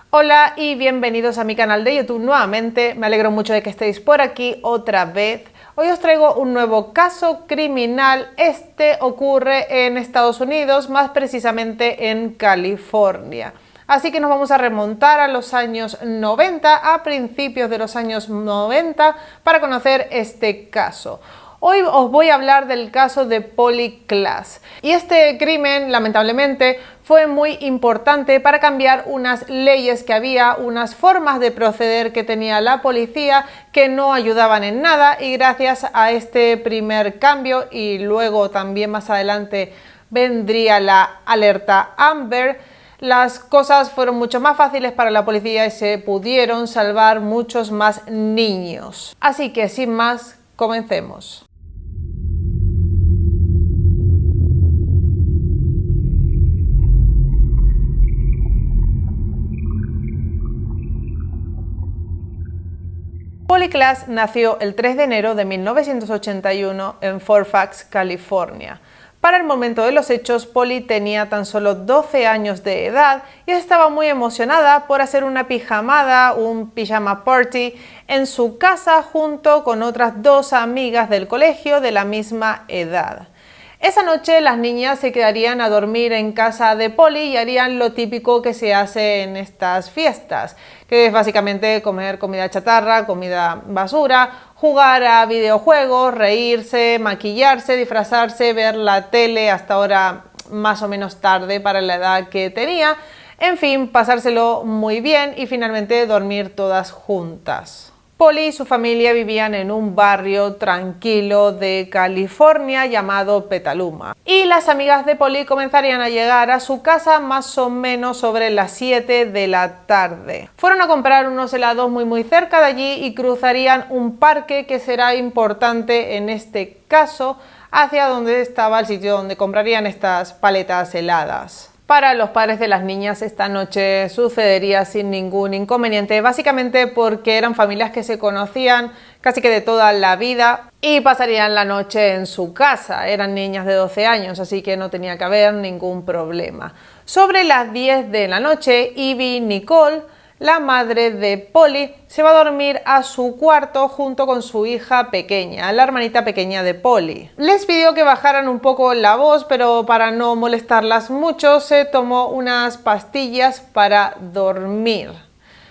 Hola y bienvenidos a mi canal de YouTube nuevamente. Me alegro mucho de que estéis por aquí otra vez. Hoy os traigo un nuevo caso criminal. Este ocurre en Estados Unidos, más precisamente en California. Así que nos vamos a remontar a los años 90, a principios de los años 90, para conocer este caso. Hoy os voy a hablar del caso de Polly Klaas. Y este crimen, lamentablemente, fue muy importante para cambiar unas leyes que había, unas formas de proceder que tenía la policía que no ayudaban en nada, y gracias a este primer cambio, y luego también más adelante vendría la alerta Amber, las cosas fueron mucho más fáciles para la policía y se pudieron salvar muchos más niños. Así que sin más, comencemos. Polly Klaas nació el 3 de enero de 1981 en Fairfax, California. Para el momento de los hechos, Polly tenía tan solo 12 años de edad y estaba muy emocionada por hacer una pijamada, un pijama party, en su casa junto con otras dos amigas del colegio de la misma edad. Esa noche las niñas se quedarían a dormir en casa de Polly y harían lo típico que se hace en estas fiestas, que es básicamente comer comida chatarra, comida basura, jugar a videojuegos, reírse, maquillarse, disfrazarse, ver la tele hasta ahora más o menos tarde para la edad que tenía, en fin, pasárselo muy bien y finalmente dormir todas juntas. Polly y su familia vivían en un barrio tranquilo de California llamado Petaluma. Y las amigas de Polly comenzarían a llegar a su casa más o menos sobre las 7 de la tarde. Fueron a comprar unos helados muy cerca de allí y cruzarían un parque que será importante en este caso, hacia donde estaba el sitio donde comprarían estas paletas heladas. Para los padres de las niñas esta noche sucedería sin ningún inconveniente, básicamente porque eran familias que se conocían casi que de toda la vida y pasarían la noche en su casa. Eran niñas de 12 años, así que no tenía que haber ningún problema. Sobre las 10 de la noche, Ivy Nicole, la madre de Polly, se va a dormir a su cuarto junto con su hija pequeña, la hermanita pequeña de Polly. Les pidió que bajaran un poco la voz, pero para no molestarlas mucho, se tomó unas pastillas para dormir.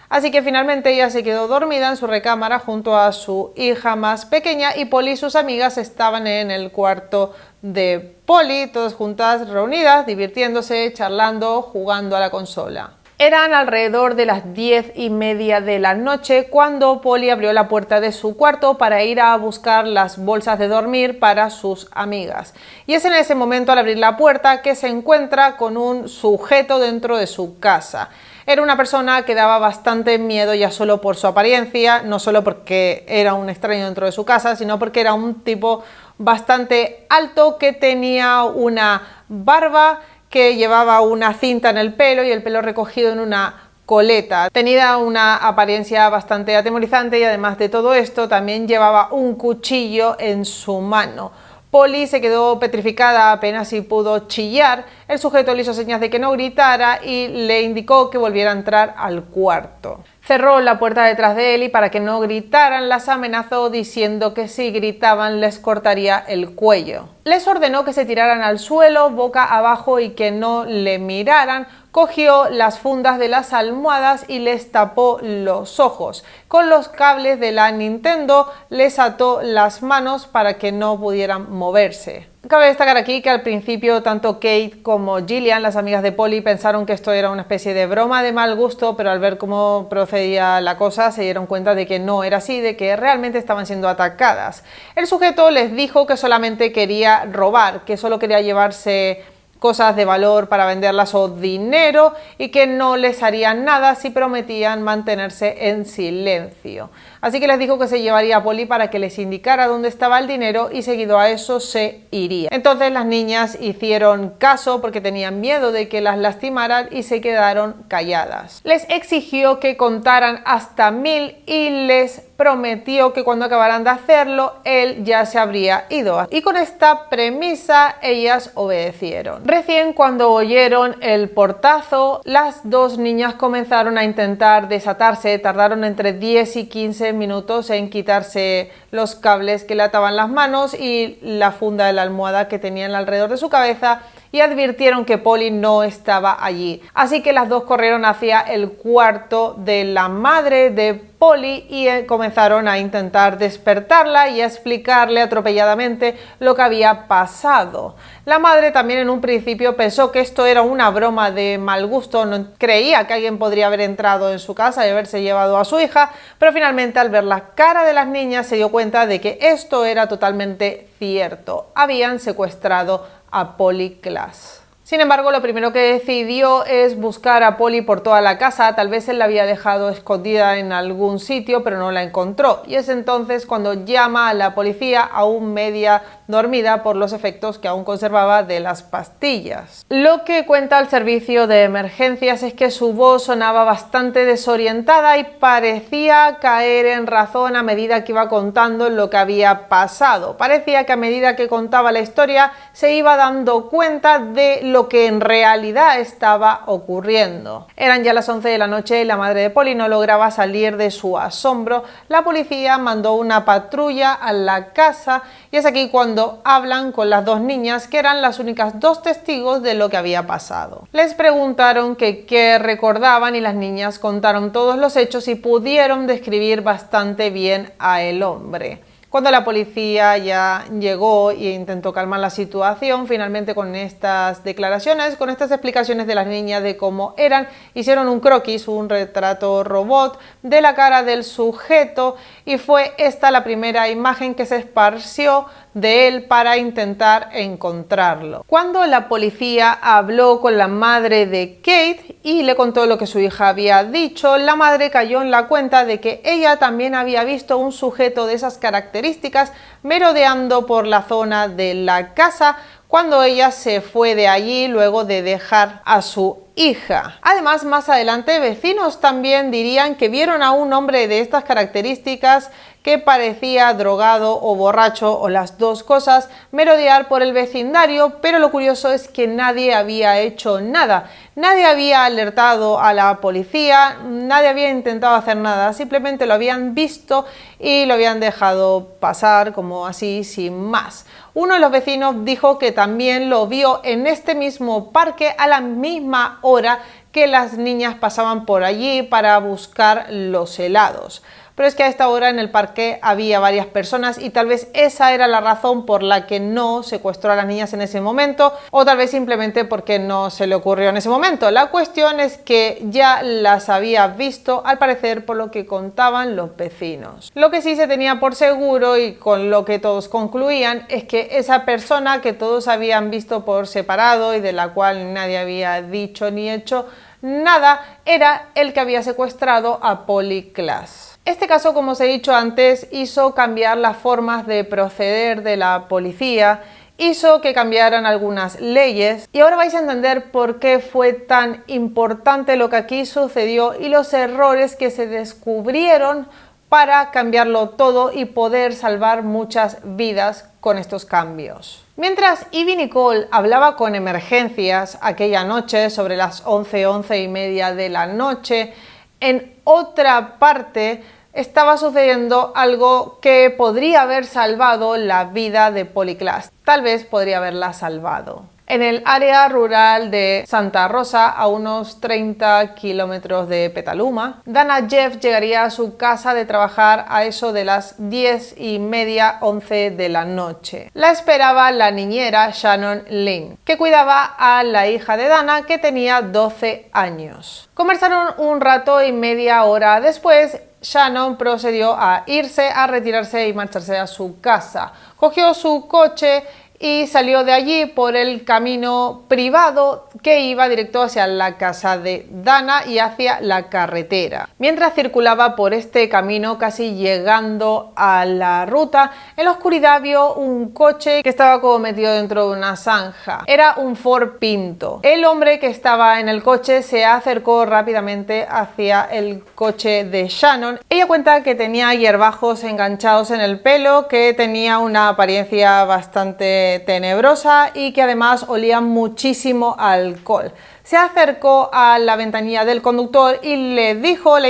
Así que finalmente ella se quedó dormida en su recámara junto a su hija más pequeña, y Polly y sus amigas estaban en el cuarto de Polly, todas juntas reunidas, divirtiéndose, charlando, jugando a la consola. Eran alrededor de las 10:30 de la noche cuando Polly abrió la puerta de su cuarto para ir a buscar las bolsas de dormir para sus amigas. Y es en ese momento, al abrir la puerta, que se encuentra con un sujeto dentro de su casa. Era una persona que daba bastante miedo ya solo por su apariencia, no solo porque era un extraño dentro de su casa, sino porque era un tipo bastante alto que tenía una barba, que llevaba una cinta en el pelo y el pelo recogido en una coleta. Tenía una apariencia bastante atemorizante y además de todo esto también llevaba un cuchillo en su mano. Polly se quedó petrificada, apenas si pudo chillar. El sujeto le hizo señas de que no gritara y le indicó que volviera a entrar al cuarto. Cerró la puerta detrás de él y para que no gritaran las amenazó diciendo que si gritaban les cortaría el cuello. Les ordenó que se tiraran al suelo boca abajo y que no le miraran. Cogió las fundas de las almohadas y les tapó los ojos. Con los cables de la Nintendo les ató las manos para que no pudieran moverse. Cabe destacar aquí que al principio tanto Kate como Gillian, las amigas de Polly, pensaron que esto era una especie de broma de mal gusto, pero al ver cómo procedía la cosa se dieron cuenta de que no era así, de que realmente estaban siendo atacadas. El sujeto les dijo que solamente quería robar, que solo quería llevarse cosas de valor para venderlas o dinero y que no les harían nada si prometían mantenerse en silencio. Así que les dijo que se llevaría a Polly para que les indicara dónde estaba el dinero y seguido a eso se iría. Entonces las niñas hicieron caso porque tenían miedo de que las lastimaran y se quedaron calladas. Les exigió que contaran hasta 1000 y les prometió que cuando acabaran de hacerlo él ya se habría ido. Y con esta premisa ellas obedecieron. Recién cuando oyeron el portazo, las dos niñas comenzaron a intentar desatarse. Tardaron entre 10 y 15 minutos en quitarse los cables que le ataban las manos y la funda de la almohada que tenían alrededor de su cabeza, y advirtieron que Polly no estaba allí. Así que las dos corrieron hacia el cuarto de la madre de Polly y comenzaron a intentar despertarla y a explicarle atropelladamente lo que había pasado. La madre también en un principio pensó que esto era una broma de mal gusto, no creía que alguien podría haber entrado en su casa y haberse llevado a su hija, pero finalmente al ver la cara de las niñas se dio cuenta de que esto era totalmente cierto. Habían secuestrado a Polly Klaas. Sin embargo, lo primero que decidió es buscar a Polly por toda la casa. Tal vez él la había dejado escondida en algún sitio, pero no la encontró. Y es entonces cuando llama a la policía, aún media dormida por los efectos que aún conservaba de las pastillas. Lo que cuenta el servicio de emergencias es que su voz sonaba bastante desorientada y parecía caer en razón a medida que iba contando lo que había pasado. Parecía que a medida que contaba la historia se iba dando cuenta de lo que en realidad estaba ocurriendo. Eran ya las 11 de la noche y la madre de Polly no lograba salir de su asombro. La policía mandó una patrulla a la casa y es aquí cuando hablan con las dos niñas, que eran las únicas dos testigos de lo que había pasado. Les preguntaron qué recordaban y las niñas contaron todos los hechos y pudieron describir bastante bien a el hombre. Cuando la policía ya llegó e intentó calmar la situación, finalmente con estas declaraciones, con estas explicaciones de las niñas de cómo eran, hicieron un croquis, un retrato robot de la cara del sujeto, y fue esta la primera imagen que se esparció de él para intentar encontrarlo. Cuando la policía habló con la madre de Kate y le contó lo que su hija había dicho, la madre cayó en la cuenta de que ella también había visto un sujeto de esas características merodeando por la zona de la casa cuando ella se fue de allí luego de dejar a su hija. Además, más adelante, vecinos también dirían que vieron a un hombre de estas características que parecía drogado o borracho o las dos cosas merodear por el vecindario, pero lo curioso es que nadie había hecho nada. Nadie había alertado a la policía, nadie había intentado hacer nada, simplemente lo habían visto y lo habían dejado pasar como así sin más. Uno de los vecinos dijo que también lo vio en este mismo parque a la misma hora que las niñas pasaban por allí para buscar los helados. Pero es que a esta hora en el parque había varias personas y tal vez esa era la razón por la que no secuestró a las niñas en ese momento, o tal vez simplemente porque no se le ocurrió en ese momento. La cuestión es que ya las había visto, al parecer, por lo que contaban los vecinos. Lo que sí se tenía por seguro y con lo que todos concluían es que esa persona que todos habían visto por separado y de la cual nadie había dicho ni hecho nada, era el que había secuestrado a Polly Klaas. Este caso, como os he dicho antes, hizo cambiar las formas de proceder de la policía, hizo que cambiaran algunas leyes y ahora vais a entender por qué fue tan importante lo que aquí sucedió y los errores que se descubrieron para cambiarlo todo y poder salvar muchas vidas con estos cambios. Mientras Ivy Nicole hablaba con emergencias aquella noche sobre las 11:30 de la noche, en otra parte estaba sucediendo algo que podría haber salvado la vida de Polly Klaas. Tal vez podría haberla salvado. En el área rural de Santa Rosa, a unos 30 kilómetros de Petaluma, Dana Jeff llegaría a su casa de trabajar a eso de las 10:30, 11 de la noche. La esperaba la niñera Shannon Lynn, que cuidaba a la hija de Dana, que tenía 12 años. Conversaron un rato y media hora después, Shannon procedió a irse, a retirarse y marcharse a su casa. Cogió su coche y salió de allí por el camino privado que iba directo hacia la casa de Dana y hacia la carretera. Mientras circulaba por este camino, casi llegando a la ruta, en la oscuridad vio un coche que estaba como metido dentro de una zanja. Era un Ford Pinto. El hombre que estaba en el coche se acercó rápidamente hacia el coche de Shannon. Ella cuenta que tenía hierbajos enganchados en el pelo, que tenía una apariencia bastante tenebrosa y que además olía muchísimo a alcohol. Se acercó a la ventanilla del conductor y le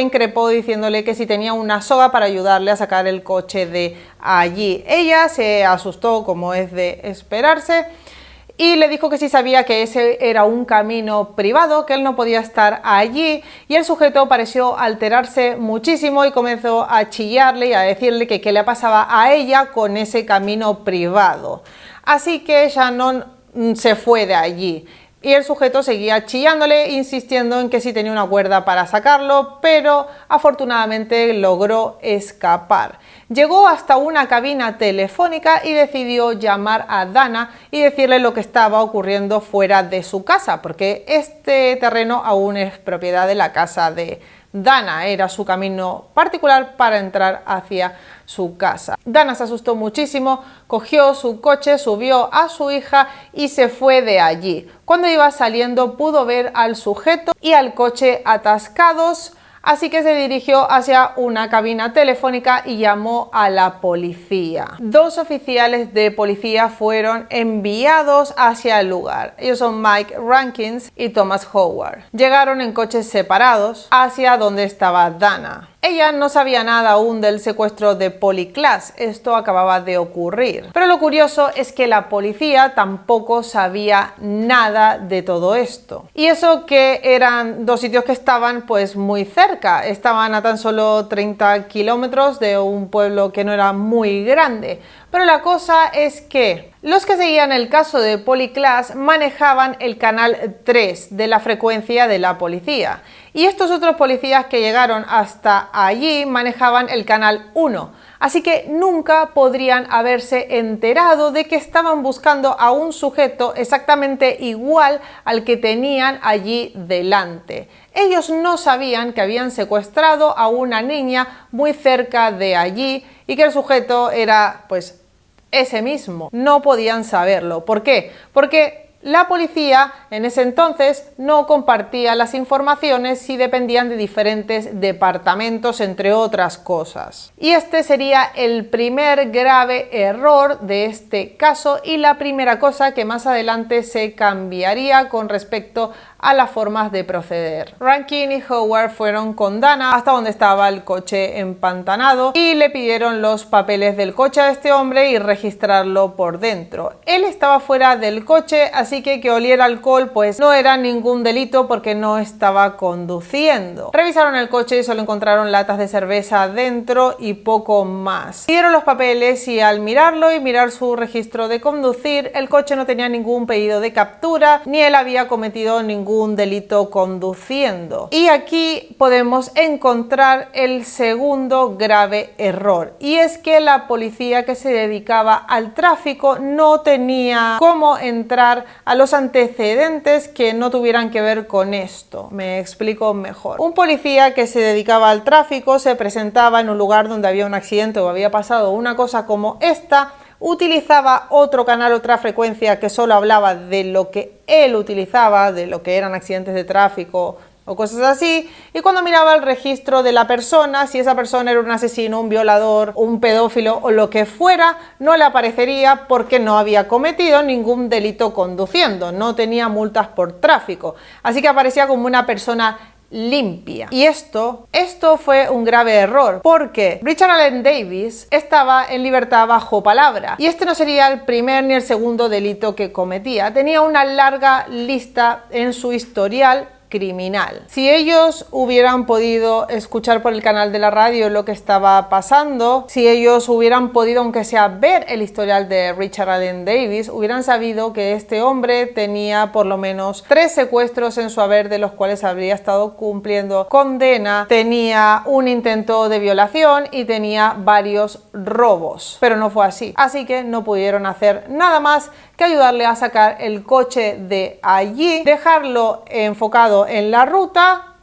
increpó diciéndole que si tenía una soga para ayudarle a sacar el coche de allí. Ella se asustó, como es de esperarse, y le dijo que sí sabía que ese era un camino privado, que él no podía estar allí, y el sujeto pareció alterarse muchísimo y comenzó a chillarle y a decirle que qué le pasaba a ella con ese camino privado. Así que Shannon se fue de allí. Y el sujeto seguía chillándole, insistiendo en que sí tenía una cuerda para sacarlo, pero afortunadamente logró escapar. Llegó hasta una cabina telefónica y decidió llamar a Dana y decirle lo que estaba ocurriendo fuera de su casa, porque este terreno aún es propiedad de la casa de Dana, era su camino particular para entrar hacia su casa. Dana se asustó muchísimo, cogió su coche, subió a su hija y se fue de allí. Cuando iba saliendo pudo ver al sujeto y al coche atascados, así que se dirigió hacia una cabina telefónica y llamó a la policía. 2 oficiales de policía fueron enviados hacia el lugar. Ellos son Mike Rankins y Thomas Howard. Llegaron en coches separados hacia donde estaba Dana. Ella no sabía nada aún del secuestro de Polly Klaas, esto acababa de ocurrir. Pero lo curioso es que la policía tampoco sabía nada de todo esto. Y eso que eran 2 sitios que estaban pues muy cerca, estaban a tan solo 30 kilómetros de un pueblo que no era muy grande. Pero la cosa es que los que seguían el caso de Polly Klaas manejaban el canal 3 de la frecuencia de la policía. Y estos otros policías que llegaron hasta allí manejaban el canal 1. Así que nunca podrían haberse enterado de que estaban buscando a un sujeto exactamente igual al que tenían allí delante. Ellos no sabían que habían secuestrado a una niña muy cerca de allí y que el sujeto era pues ese mismo. No podían saberlo. ¿Por qué? Porque la policía en ese entonces no compartía las informaciones si dependían de diferentes departamentos, entre otras cosas. Y este sería el primer grave error de este caso y la primera cosa que más adelante se cambiaría con respecto a las formas de proceder. Rankin y Howard fueron con Dana hasta donde estaba el coche empantanado y le pidieron los papeles del coche a este hombre y registrarlo por dentro. Él estaba fuera del coche, así que oliera alcohol pues no era ningún delito porque no estaba conduciendo. Revisaron el coche y solo encontraron latas de cerveza dentro y poco más. Pidieron los papeles y al mirarlo y mirar su registro de conducir, el coche no tenía ningún pedido de captura ni él había cometido ningún delito conduciendo. Y aquí podemos encontrar el segundo grave error, y es que la policía que se dedicaba al tráfico no tenía cómo entrar a los antecedentes que no tuvieran que ver con esto. Me explico mejor. Un policía que se dedicaba al tráfico se presentaba en un lugar donde había un accidente o había pasado una cosa como esta, utilizaba otro canal, otra frecuencia que solo hablaba de lo que él utilizaba, de lo que eran accidentes de tráfico o cosas así, y cuando miraba el registro de la persona, si esa persona era un asesino, un violador, un pedófilo o lo que fuera, no le aparecería porque no había cometido ningún delito conduciendo, no tenía multas por tráfico, así que aparecía como una persona limpia. Y esto fue un grave error porque Richard Allen Davis estaba en libertad bajo palabra y este no sería el primer ni el segundo delito que cometía. Tenía una larga lista en su historial criminal. Si ellos hubieran podido escuchar por el canal de la radio lo que estaba pasando, si ellos hubieran podido aunque sea ver el historial de Richard Allen Davis, hubieran sabido que este hombre tenía por lo menos 3 secuestros en su haber, de los cuales habría estado cumpliendo condena, tenía un intento de violación y tenía varios robos, pero no fue así, así que no pudieron hacer nada más que ayudarle a sacar el coche de allí, dejarlo enfocado en la ruta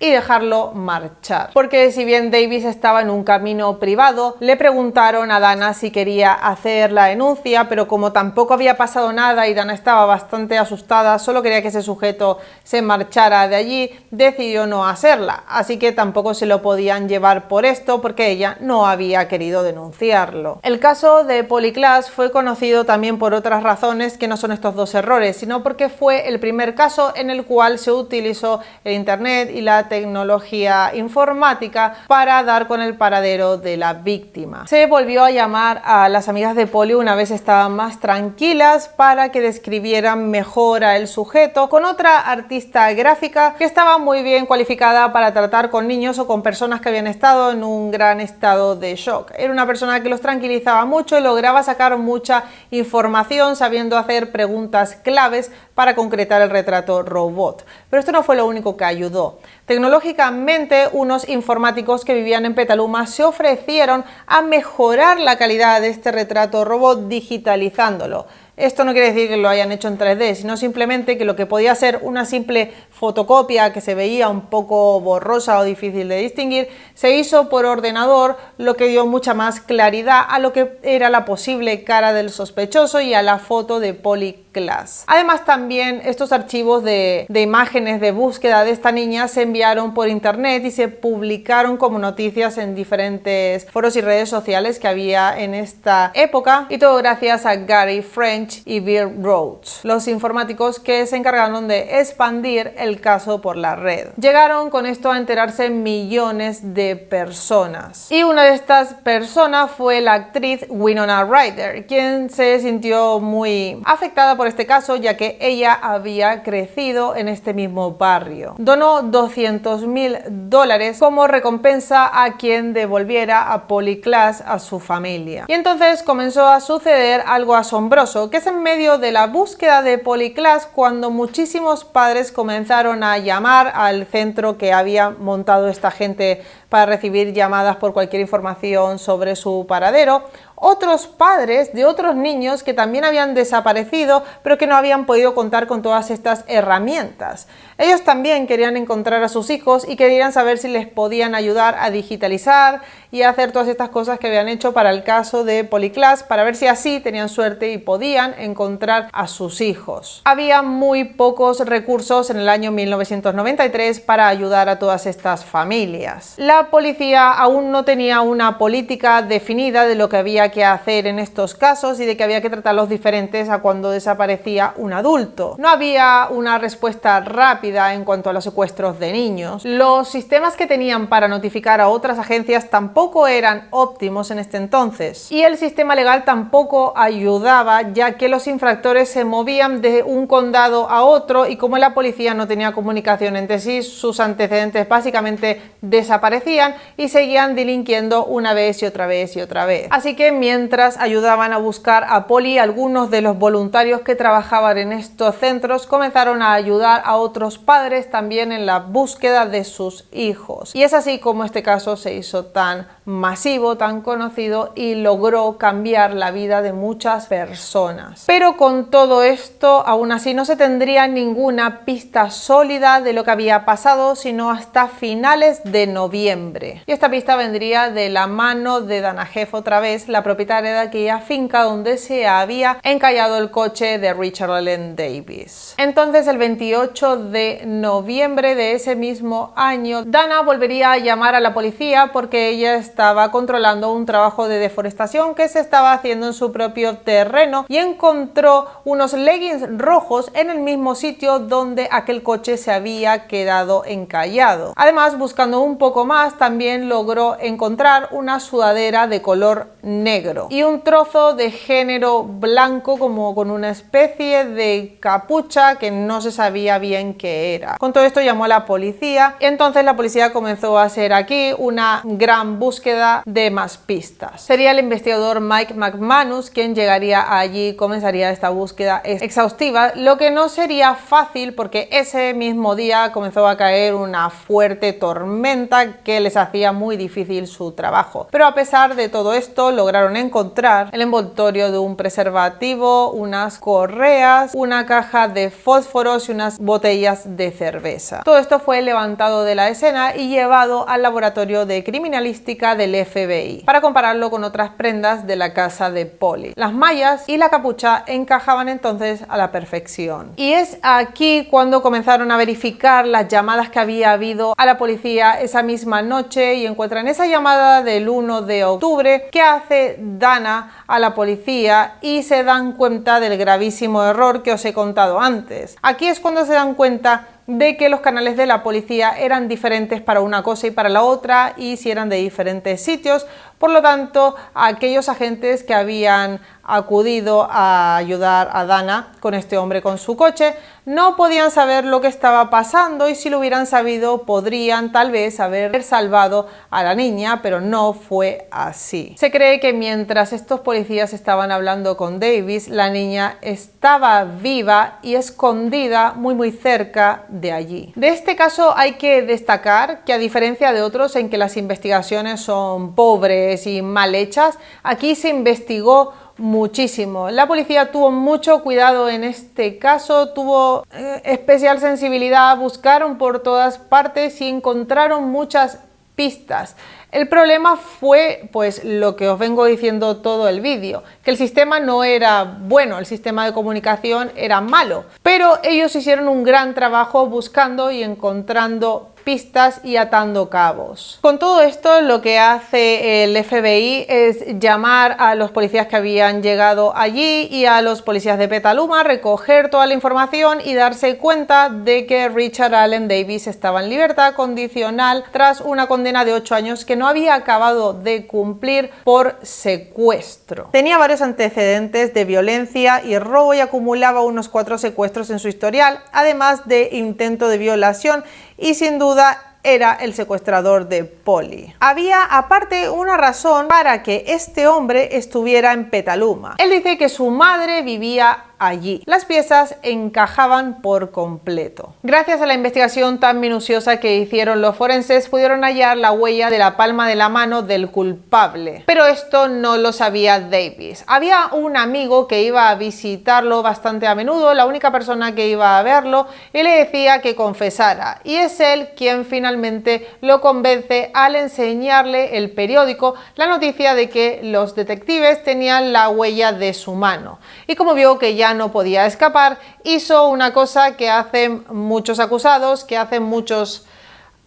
y dejarlo marchar. Porque si bien Davis estaba en un camino privado, le preguntaron a Dana si quería hacer la denuncia, pero como tampoco había pasado nada y Dana estaba bastante asustada, solo quería que ese sujeto se marchara de allí, decidió no hacerla. Así que tampoco se lo podían llevar por esto porque ella no había querido denunciarlo. El caso de Polly Klaas fue conocido también por otras razones que no son estos dos errores, sino porque fue el primer caso en el cual se utilizó el internet y la tecnología informática para dar con el paradero de la víctima. Se volvió a llamar a las amigas de Polly una vez estaban más tranquilas para que describieran mejor a el sujeto con otra artista gráfica que estaba muy bien cualificada para tratar con niños o con personas que habían estado en un gran estado de shock. Era una persona que los tranquilizaba mucho y lograba sacar mucha información sabiendo hacer preguntas claves para concretar el retrato robot. Pero esto no fue lo único que ayudó. Tecnológicamente, unos informáticos que vivían en Petaluma se ofrecieron a mejorar la calidad de este retrato robot digitalizándolo. Esto no quiere decir que lo hayan hecho en 3D, sino simplemente que lo que podía ser una simple fotocopia que se veía un poco borrosa o difícil de distinguir, se hizo por ordenador, lo que dio mucha más claridad a lo que era la posible cara del sospechoso y a la foto de Polly Klaas. Además, también estos archivos de imágenes de búsqueda de esta niña se enviaron por internet y se publicaron como noticias en diferentes foros y redes sociales que había en esta época, y todo gracias a Gary French y Bill Rhodes, los informáticos que se encargaron de expandir el caso por la red. Llegaron con esto a enterarse millones de personas, y una de estas personas fue la actriz Winona Ryder, quien se sintió muy afectada por este caso, ya que ella había crecido en este mismo barrio. Donó $200,000 como recompensa a quien devolviera a Polly Klaas a su familia. Y entonces comenzó a suceder algo asombroso, que es en medio de la búsqueda de Polly Klaas cuando muchísimos padres comenzaron a llamar al centro que había montado esta gente para recibir llamadas por cualquier información sobre su paradero. Otros padres de otros niños que también habían desaparecido, pero que no habían podido contar con todas estas herramientas. Ellos también querían encontrar a sus hijos y querían saber si les podían ayudar a digitalizar y a hacer todas estas cosas que habían hecho para el caso de Polly Klaas, para ver si así tenían suerte y podían encontrar a sus hijos. Había muy pocos recursos en el año 1993 para ayudar a todas estas familias. La policía aún no tenía una política definida de lo que había que hacer en estos casos y de que había que tratarlos diferentes a cuando desaparecía un adulto. No había una respuesta rápida en cuanto a los secuestros de niños. Los sistemas que tenían para notificar a otras agencias tampoco eran óptimos en este entonces, y el sistema legal tampoco ayudaba, ya que los infractores se movían de un condado a otro y como la policía no tenía comunicación entre sí, sus antecedentes básicamente desaparecían y seguían delinquiendo una vez y otra vez y otra vez. Así que mientras ayudaban a buscar a Polly, algunos de los voluntarios que trabajaban en estos centros comenzaron a ayudar a otros padres también en la búsqueda de sus hijos. Y es así como este caso se hizo tan masivo, tan conocido y logró cambiar la vida de muchas personas. Pero con todo esto, aún así no se tendría ninguna pista sólida de lo que había pasado, sino hasta finales de noviembre. Y esta pista vendría de la mano de Dana Heff otra vez, la propietaria de aquella finca donde se había encallado el coche de Richard Allen Davis. Entonces, el 28 de noviembre de ese mismo año, Dana volvería a llamar a la policía porque ella estaba controlando un trabajo de deforestación que se estaba haciendo en su propio terreno y encontró unos leggings rojos en el mismo sitio donde aquel coche se había quedado encallado. Además, buscando un poco más, también logró encontrar una sudadera de color negro y un trozo de género blanco como con una especie de capucha que no se sabía bien qué era. Con todo esto llamó a la policía y entonces la policía comenzó a hacer aquí una gran búsqueda búsqueda de más pistas. Sería el investigador Mike McManus quien llegaría allí y comenzaría esta búsqueda exhaustiva, lo que no sería fácil porque ese mismo día comenzó a caer una fuerte tormenta que les hacía muy difícil su trabajo. Pero a pesar de todo esto, lograron encontrar el envoltorio de un preservativo, unas correas, una caja de fósforos y unas botellas de cerveza. Todo esto fue levantado de la escena y llevado al laboratorio de criminalística del FBI para compararlo con otras prendas de la casa de Polly. Las mallas y la capucha encajaban entonces a la perfección. Y es aquí cuando comenzaron a verificar las llamadas que había habido a la policía esa misma noche y encuentran esa llamada del 1 de octubre que hace Dana a la policía y se dan cuenta del gravísimo error que os he contado antes. Aquí es cuando se dan cuenta de que los canales de la policía eran diferentes para una cosa y para la otra y si eran de diferentes sitios. Por lo tanto, aquellos agentes que habían acudido a ayudar a Dana con este hombre con su coche no podían saber lo que estaba pasando y si lo hubieran sabido podrían tal vez haber salvado a la niña, pero no fue así. Se cree que mientras estos policías estaban hablando con Davis, la niña estaba viva y escondida muy cerca de allí. De este caso hay que destacar que a diferencia de otros en que las investigaciones son pobres y mal hechas, aquí se investigó muchísimo. La policía tuvo mucho cuidado en este caso, tuvo especial sensibilidad, buscaron por todas partes y encontraron muchas pistas. El problema fue, pues, lo que os vengo diciendo todo el vídeo, que el sistema no era bueno, el sistema de comunicación era malo, pero ellos hicieron un gran trabajo buscando y encontrando pistas y atando cabos. Con todo esto, lo que hace el FBI es llamar a los policías que habían llegado allí y a los policías de Petaluma, recoger toda la información y darse cuenta de que Richard Allen Davis estaba en libertad condicional tras una condena de 8 años que no había acabado de cumplir por secuestro. Tenía varios antecedentes de violencia y robo y acumulaba unos 4 secuestros en su historial, además de intento de violación y sin duda era el secuestrador de Polly. Había aparte una razón para que este hombre estuviera en Petaluma. Él dice que su madre vivía allí. Las piezas encajaban por completo. Gracias a la investigación tan minuciosa que hicieron los forenses, pudieron hallar la huella de la palma de la mano del culpable. Pero esto no lo sabía Davis. Había un amigo que iba a visitarlo bastante a menudo, la única persona que iba a verlo, y le decía que confesara. Y es él quien finalmente lo convence al enseñarle el periódico la noticia de que los detectives tenían la huella de su mano. Y como vio que ya no podía escapar, hizo una cosa que hacen muchos acusados, que hacen muchos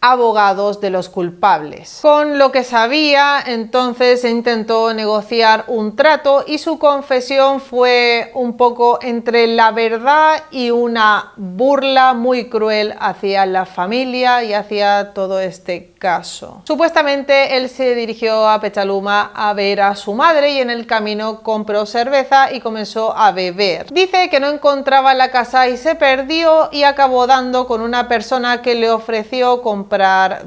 abogados de los culpables. Con lo que sabía, entonces intentó negociar un trato y su confesión fue un poco entre la verdad y una burla muy cruel hacia la familia y hacia todo este caso. Supuestamente él se dirigió a Petaluma a ver a su madre y en el camino compró cerveza y comenzó a beber. Dice que no encontraba la casa y se perdió y acabó dando con una persona que le ofreció comprar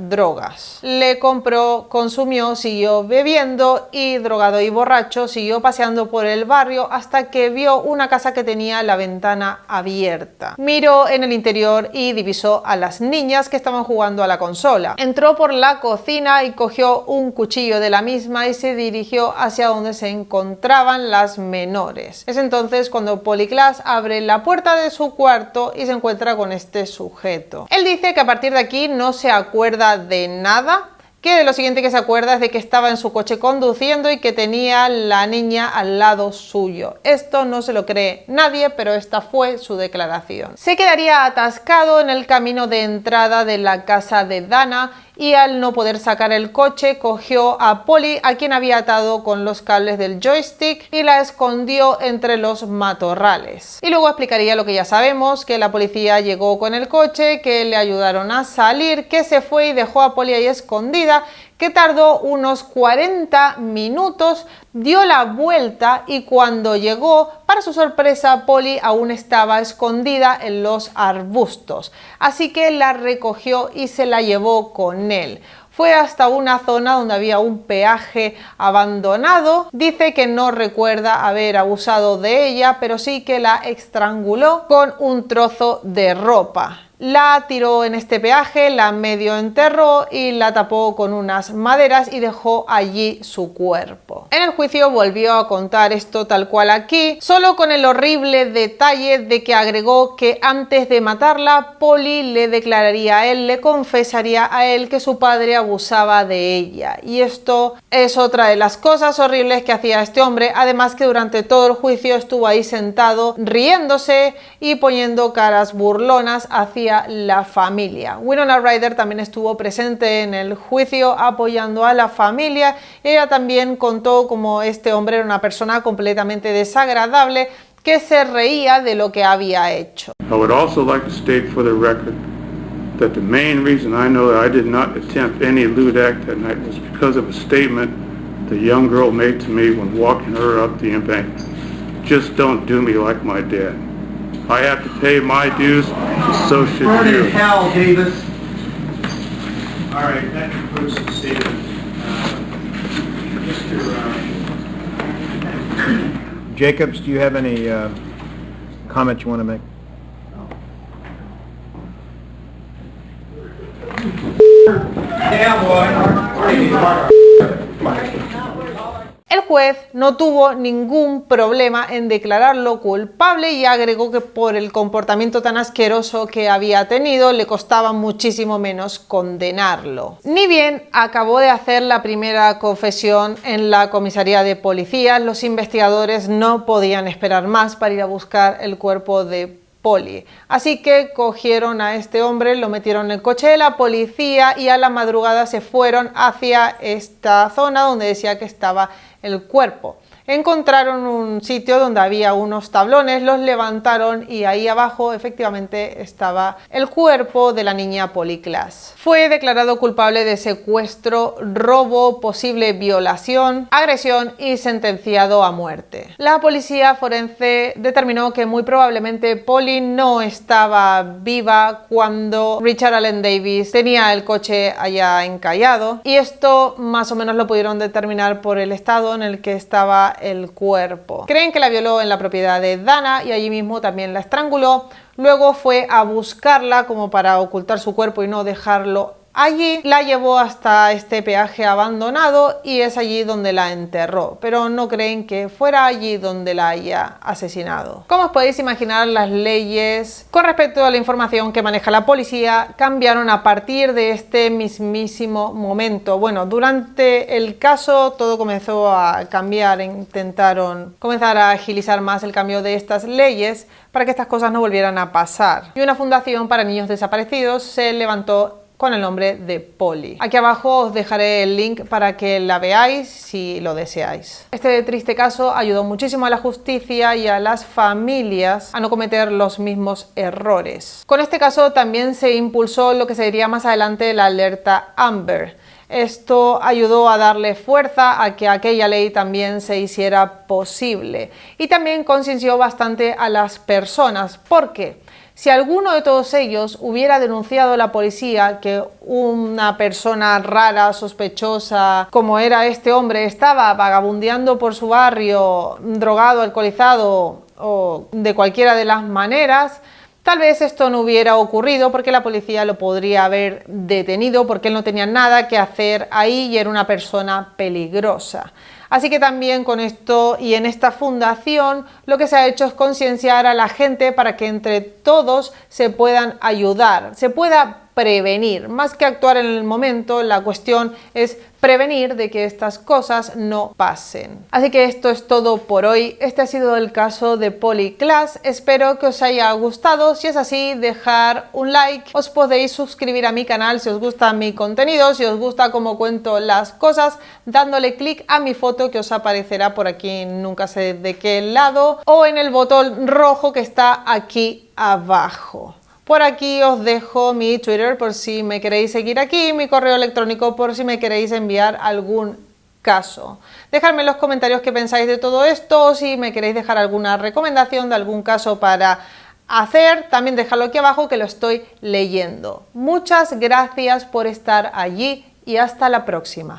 drogas. Le compró, consumió, siguió bebiendo y drogado y borracho siguió paseando por el barrio hasta que vio una casa que tenía la ventana abierta. Miró en el interior y divisó a las niñas que estaban jugando a la consola. Entró por la cocina y cogió un cuchillo de la misma y se dirigió hacia donde se encontraban las menores. Es entonces cuando Polly Klaas abre la puerta de su cuarto y se encuentra con este sujeto. Él dice que a partir de aquí no se acuerda de nada, que de lo siguiente que se acuerda es de que estaba en su coche conduciendo y que tenía la niña al lado suyo. Esto no se lo cree nadie, pero esta fue su declaración. Se quedaría atascado en el camino de entrada de la casa de Dana y al no poder sacar el coche cogió a Polly, a quien había atado con los cables del joystick, y la escondió entre los matorrales. Y luego explicaría lo que ya sabemos, que la policía llegó con el coche, que le ayudaron a salir, que se fue y dejó a Polly ahí escondida, que tardó unos 40 minutos, dio la vuelta y cuando llegó, para su sorpresa, Polly aún estaba escondida en los arbustos. Así que la recogió y se la llevó con él. fue hasta una zona donde había un peaje abandonado. Dice que no recuerda haber abusado de ella, pero sí que la estranguló con un trozo de ropa. La tiró en este peaje, la medio enterró y la tapó con unas maderas y dejó allí su cuerpo. En el juicio volvió a contar esto tal cual aquí, solo con el horrible detalle de que agregó que antes de matarla, Polly le declararía a él, le confesaría a él que su padre abusaba de ella. Y esto es otra de las cosas horribles que hacía este hombre, además que durante todo el juicio estuvo ahí sentado riéndose y poniendo caras burlonas hacia la familia. Winona Ryder también estuvo presente en el juicio apoyando a la familia. Ella también contó cómo este hombre era una persona completamente desagradable que se reía de lo que había hecho. I would also like to state for the record that the main reason I know that I did not attempt any lewd act that night was because of a statement the young girl made to me when walking her up the embankment. Just don't do me like my dad. I have to pay my dues, so should you. Burn in hell, Davis. All right, that concludes the statement. Jacobs, do you have any comments you want to make? Damn, boy. El juez no tuvo ningún problema en declararlo culpable y agregó que por el comportamiento tan asqueroso que había tenido le costaba muchísimo menos condenarlo. Ni bien acabó de hacer la primera confesión en la comisaría de policía, los investigadores no podían esperar más para ir a buscar el cuerpo de Polly. Así que cogieron a este hombre, lo metieron en el coche de la policía y a la madrugada se fueron hacia esta zona donde decía que estaba el cuerpo. Encontraron un sitio donde había unos tablones, los levantaron y ahí abajo efectivamente estaba el cuerpo de la niña Polly Klaas. Fue declarado culpable de secuestro, robo, posible violación, agresión y sentenciado a muerte. La policía forense determinó que muy probablemente Polly no estaba viva cuando Richard Allen Davis tenía el coche allá encallado, y esto más o menos lo pudieron determinar por el estado en el que estaba el cuerpo. Creen que la violó en la propiedad de Dana y allí mismo también la estranguló. Luego fue a buscarla como para ocultar su cuerpo y no dejarlo allí. La llevó hasta este peaje abandonado y es allí donde la enterró, pero no creen que fuera allí donde la haya asesinado. Como os podéis imaginar, las leyes con respecto a la información que maneja la policía cambiaron a partir de este mismísimo momento. Bueno, durante el caso todo comenzó a cambiar, intentaron comenzar a agilizar más el cambio de estas leyes para que estas cosas no volvieran a pasar. Y una fundación para niños desaparecidos se levantó con el nombre de Polly. Aquí abajo os dejaré el link para que la veáis si lo deseáis. Este triste caso ayudó muchísimo a la justicia y a las familias a no cometer los mismos errores. Con este caso también se impulsó lo que sería más adelante la alerta Amber. Esto ayudó a darle fuerza a que aquella ley también se hiciera posible y también concienció bastante a las personas, porque si alguno de todos ellos hubiera denunciado a la policía que una persona rara, sospechosa, como era este hombre, estaba vagabundeando por su barrio, drogado, alcoholizado o de cualquiera de las maneras, tal vez esto no hubiera ocurrido porque la policía lo podría haber detenido porque él no tenía nada que hacer ahí y era una persona peligrosa. Así que también con esto y en esta fundación lo que se ha hecho es concienciar a la gente para que entre todos se puedan ayudar, se pueda prevenir. Más que actuar en el momento, la cuestión es prevenir de que estas cosas no pasen. Así que esto es todo por hoy. Este ha sido el caso de Polly Klaas. Espero que os haya gustado. Si es así, dejar un like. Os podéis suscribir a mi canal si os gusta mi contenido, si os gusta cómo cuento las cosas, dándole clic a mi foto que os aparecerá por aquí, nunca sé de qué lado, o en el botón rojo que está aquí abajo. Por aquí os dejo mi Twitter por si me queréis seguir aquí, mi correo electrónico por si me queréis enviar algún caso. Dejadme en los comentarios qué pensáis de todo esto, o si me queréis dejar alguna recomendación de algún caso para hacer, también dejadlo aquí abajo que lo estoy leyendo. Muchas gracias por estar allí y hasta la próxima.